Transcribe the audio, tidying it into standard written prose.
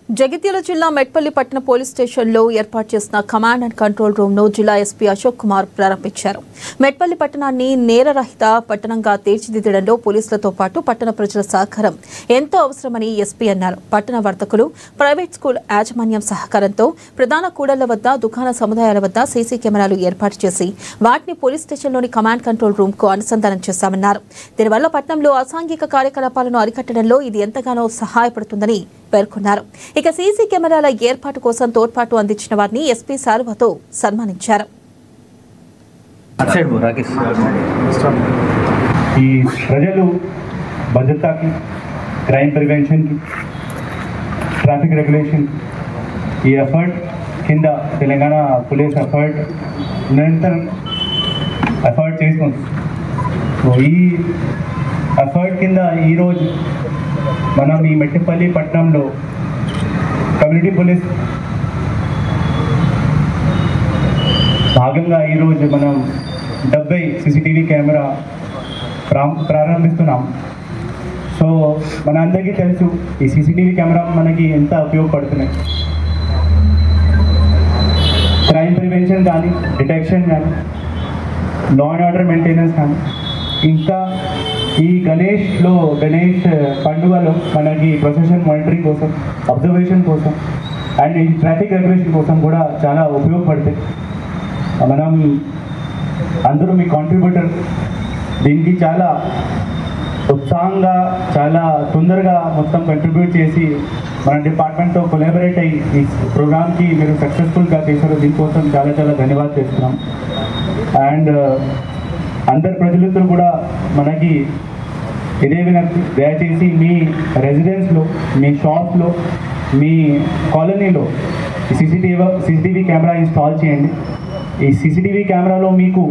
జగిత్యాల జిల్లా మెట్పల్లి పట్టణ పోలీస్ స్టేషన్లో ఏర్పాటు చేసిన కమాండ్ అండ్ కంట్రోల్ రూమ్ను జిల్లా ఎస్పీ అశోక్ కుమార్ ప్రారంభించారు. మెట్పల్లి పట్టణాన్ని నేరరహిత పట్టణంగా తీర్చిదిద్దడంలో పోలీసులతో పాటు పట్టణ ప్రజల సహకారం ఎంతో అవసరమని ఎస్పీ అన్నారు. పట్టణ వర్తకులు, ప్రైవేట్ స్కూల్ యాజమాన్యం సహకారంతో ప్రధాన కూడళ్ల వద్ద, దుకాణ సముదాయాల వద్ద సీసీ కెమెరాలు ఏర్పాటు చేసి వాటిని పోలీస్ స్టేషన్లోని కమాండ్ కంట్రోల్ రూమ్ కు అనుసంధానం చేశామన్నారు. దీనివల్ల పట్టణంలో అసాంఘిక కార్యకలాపాలను అరికట్టడంలో ఇది ఎంతగానో సహాయపడుతుందని పేర్కొన్నారు. ఇక సీసీ కెమెరాల ఏర్పాటు కోసం తోడ్పాటు అందించిన వారిని ఎస్పీ శాలువాతో సన్మానించారు. ఈ ప్రజలు భద్రతకి, క్రైమ్ ప్రివెన్షన్కి, ట్రాఫిక్ రెగ్యులేషన్ ఈ ఎఫర్ట్ కింద తెలంగాణ పోలీస్ ఎఫర్ట్ నిరంతరం ఎఫర్ట్ చేస్తుంది. సో ఈ ఎఫర్ట్ కింద ఈరోజు మనం ఈ మెట్టిపల్లి పట్టణంలో కమ్యూనిటీ పోలీస్ భాగంగా ఈరోజు మనం 70 సీసీటీవీ కెమెరా ప్రారంభిస్తున్నాం. సో మన అందరికీ తెలుసు ఈ సీసీటీవీ కెమెరా మనకి ఎంత ఉపయోగపడుతున్నాయి. క్రైమ్ ప్రివెన్షన్ కానీ, డిటెక్షన్ కానీ, లా అండ్ ఆర్డర్ మెయింటెనెన్స్ కానీ, ఇంకా ఈ గణేష్ పండుగలో మనకి ప్రొసెషన్ మానిటరింగ్ కోసం, అబ్జర్వేషన్ కోసం అండ్ ఈ ట్రాఫిక్ రెగ్యులేషన్ కోసం కూడా చాలా ఉపయోగపడతాయి. మనం అందరూ మీ కాంట్రిబ్యూటర్ దీనికి చాలా ఉత్సాహంగా, చాలా తొందరగా మొత్తం కంట్రిబ్యూట్ చేసి మన డిపార్ట్మెంట్తో కొలాబరేట్ అయ్యి ఈ ప్రోగ్రామ్కి మీరు సక్సెస్ఫుల్గా చేశారు. దీనికోసం చాలా చాలా ధన్యవాదాలు చేస్తున్నాం. అండ్ అందరు ప్రజలతో కూడా మనకి ఇదే వినతి, దయచేసి మీ రెసిడెన్స్లో, మీ షాప్లో, మీ కాలనీలో సీసీటీవీ కెమెరా ఇన్స్టాల్ చేయండి. ఈ సీసీటీవీ కెమెరాలో మీకు